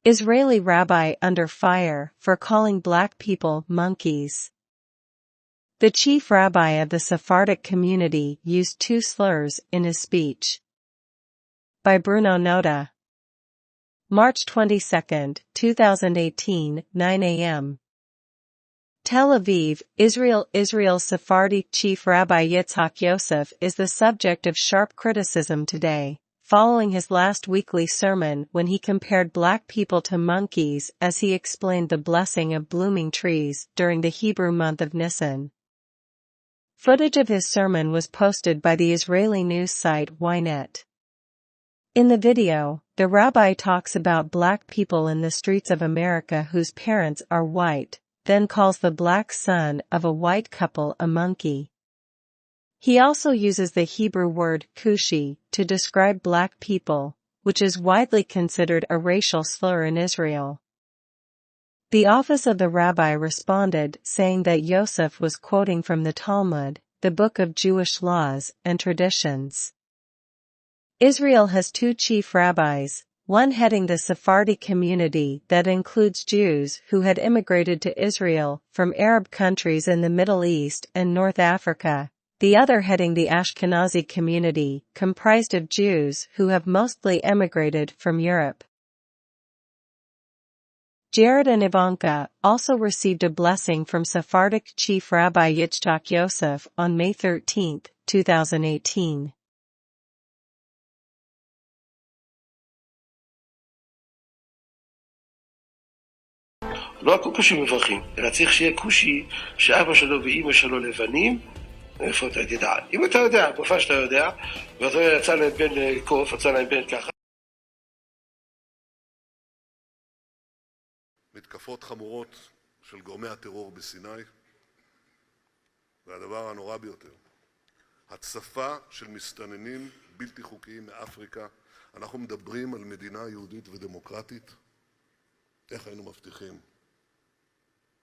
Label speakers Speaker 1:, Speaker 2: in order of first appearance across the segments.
Speaker 1: Israeli rabbi under fire for calling black people monkeys. The chief rabbi of the Sephardic community used two slurs in his speech. By Bruno Noda. March 22, 2018, 9 a.m. Tel Aviv, Israel. Israel's Sephardi chief rabbi Yitzhak Yosef is the subject of sharp criticism today, following his last weekly sermon when he compared black people to monkeys as he explained the blessing of blooming trees during the Hebrew month of Nisan. Footage of his sermon was posted by the Israeli news site Ynet. In the video, the rabbi talks about black people in the streets of America whose parents are white, then calls the black son of a white couple a monkey. He also uses the Hebrew word kushi to describe black people, which is widely considered a racial slur in Israel. The office of the rabbi responded saying that Yosef was quoting from the Talmud, the book of Jewish laws and traditions. Israel has two chief rabbis, one heading the Sephardi community that includes Jews who had immigrated to Israel from Arab countries in the Middle East and North Africa, the other heading the Ashkenazi community, comprised of Jews who have mostly emigrated from Europe. Jared and Ivanka also received a blessing from Sephardic chief rabbi Yitzchok Yosef on May 13, 2018.
Speaker 2: לא הקוקשים מברכים, אלא צריך שיהיה קושי שאבא שלו ואימא שלו לבנים. איפה אתה תדע? אם אתה יודע, גופה שאתה יודע, ואתה יצא להם בן קוף, יצא להם בן ככה.
Speaker 3: מתקפות חמורות של גורמי הטרור בסיני, והדבר הנורא ביותר, הצפה של מסתננים בלתי חוקיים מאפריקה. אנחנו מדברים על מדינה יהודית ודמוקרטית. איך היינו מבטיחים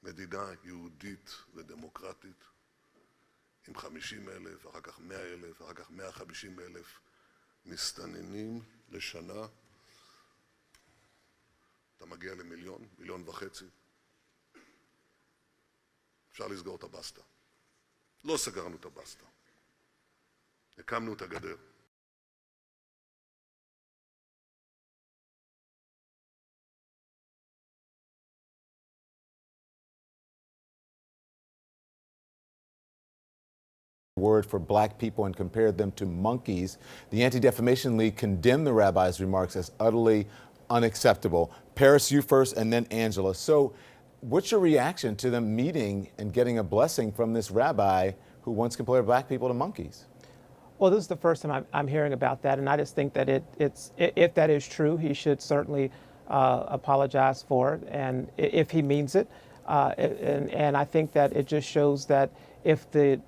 Speaker 3: מדינה יהודית ודמוקרטית עם 50,000, אחר כך 100,000, אחר כך 150,000 מסתננים לשנה? אתה מגיע למיליון, 1.5 מיליון. אפשר לסגור את הבסטה. לא סגרנו את הבסטה. הקמנו את הגדר.
Speaker 4: Word for black people and compared them to monkeys. The Anti-Defamation League condemned the rabbi's remarks as utterly unacceptable. Paris, you first, and then Angela. So what's your reaction to them meeting and getting a blessing from this rabbi who once compared black people to monkeys?
Speaker 5: Well, this is the first time I'm hearing about that, and I just think that if that is true, he should certainly apologize for it, and if he means it. And I think that it just shows that if the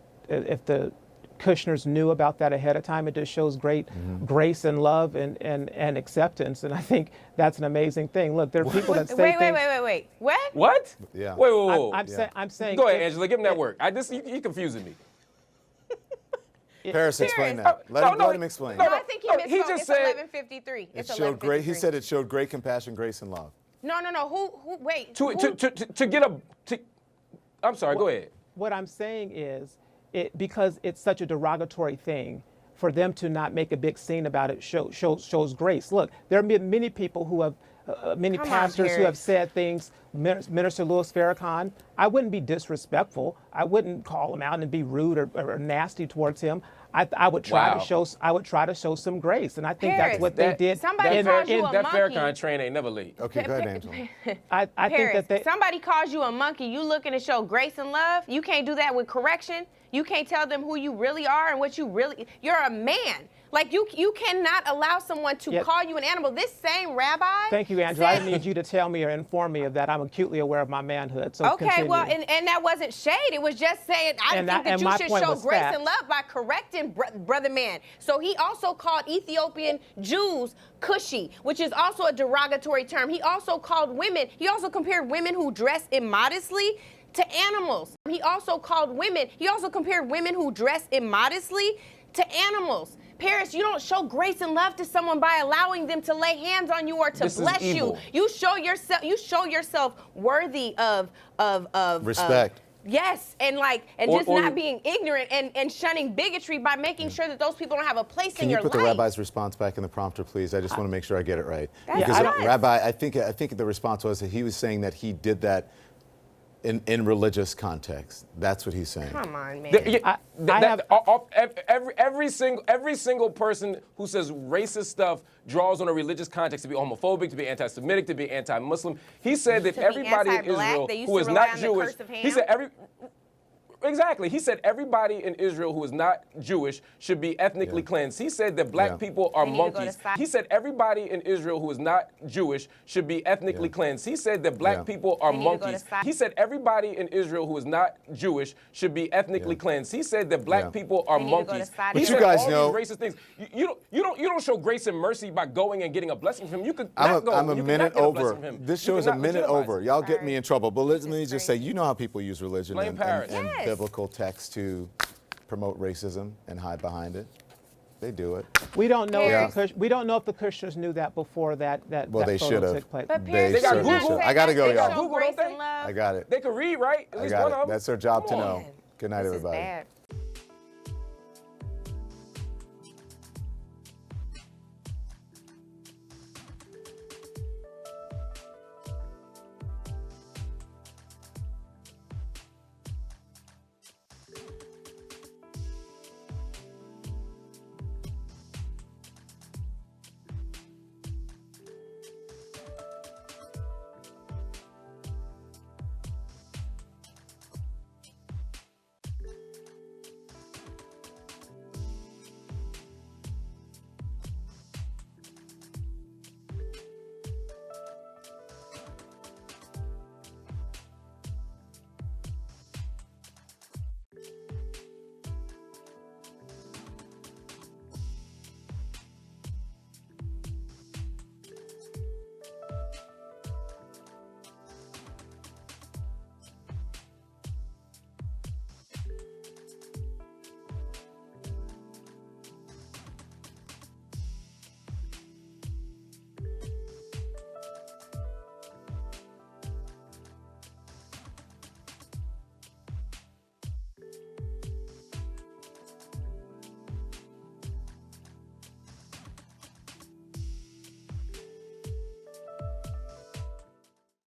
Speaker 5: Kushners knew about that ahead of time, it just shows great grace and love and acceptance. And I think that's an amazing thing. Look, there are people that say things.
Speaker 6: Wait. What?
Speaker 7: What?
Speaker 4: Yeah.
Speaker 7: Wait.
Speaker 5: I'm saying.
Speaker 7: Go ahead, Angela. Give him that work. You're confusing me.
Speaker 4: Paris, explain that. Let him explain.
Speaker 6: No, I think he misspoke.
Speaker 7: He just
Speaker 6: it's
Speaker 7: said
Speaker 6: 11:53.
Speaker 4: It showed great. He said it showed great compassion, grace, and love.
Speaker 6: No. Who? Wait.
Speaker 7: To get a. I'm sorry. Go ahead.
Speaker 5: What I'm saying is, because it's such a derogatory thing, for them to not make a big scene about it shows grace. Look, there have been many people who have, many pastors who have said things. Minister Louis Farrakhan, I wouldn't be disrespectful. I wouldn't call him out and be rude or nasty towards him. I would try to show some grace, and I think that's what they did.
Speaker 6: Somebody calls you a
Speaker 7: that
Speaker 6: monkey.
Speaker 7: Farrakhan train ain't never late.
Speaker 4: Okay, go ahead, Angela.
Speaker 5: I think that
Speaker 6: somebody calls you a monkey. You looking to show grace and love. You can't do that with correction. You can't tell them who you really are and what you're a man. Like you cannot allow someone to call you an animal. This same rabbi.
Speaker 5: Thank you, Angela. I need you to tell me or inform me of that. I'm acutely aware of my manhood. So
Speaker 6: okay,
Speaker 5: continue.
Speaker 6: well, and that wasn't shade. It was just saying I think that you should show grace and love by correcting brother man. So he also called Ethiopian Jews Cushi, which is also a derogatory term. He also called women. He also compared women who dress immodestly to animals. He also compared women who dress immodestly to animals. Paris, you don't show grace and love to someone by allowing them to lay hands on you or to bless you. You show yourself worthy of
Speaker 4: respect.
Speaker 6: Yes, and just not being ignorant and shunning bigotry by making sure that those people don't have a place in your life.
Speaker 4: Can you put the rabbi's response back in the prompter, please? I just want to make sure I get it right.
Speaker 6: Because
Speaker 4: Rabbi, I think the response was that he was saying that he did that in religious context. That's what he's saying.
Speaker 6: Come on, man.
Speaker 7: Every single person who says racist stuff draws on a religious context to be homophobic, to be anti-Semitic, to be anti-Muslim. He said that everybody in Israel who is not Jewish, he said Exactly. He said everybody in Israel who is not Jewish should be ethnically cleansed. He said that black people are monkeys. He said everybody in Israel who is not Jewish should be ethnically cleansed. He said that black people are monkeys. He said everybody in Israel who is not Jewish should be ethnically cleansed. He said that black people are monkeys.
Speaker 4: But you guys know
Speaker 7: these racist things. You don't show grace and mercy by going and getting a blessing from him. You could not go.
Speaker 4: I'm a minute over.
Speaker 7: From him.
Speaker 4: This show is a minute over. Y'all get me in trouble. But let me just say, you know how people use religion and biblical text to promote racism and hide behind it. They do it.
Speaker 5: We don't know. We don't know if the Christians knew that before that
Speaker 4: well, they should have.
Speaker 7: They got Google.
Speaker 4: I gotta go, y'all.
Speaker 7: Google, don't they?
Speaker 4: I got it.
Speaker 7: They can read, right? At least one of them.
Speaker 4: That's their job to know. Good night, everybody.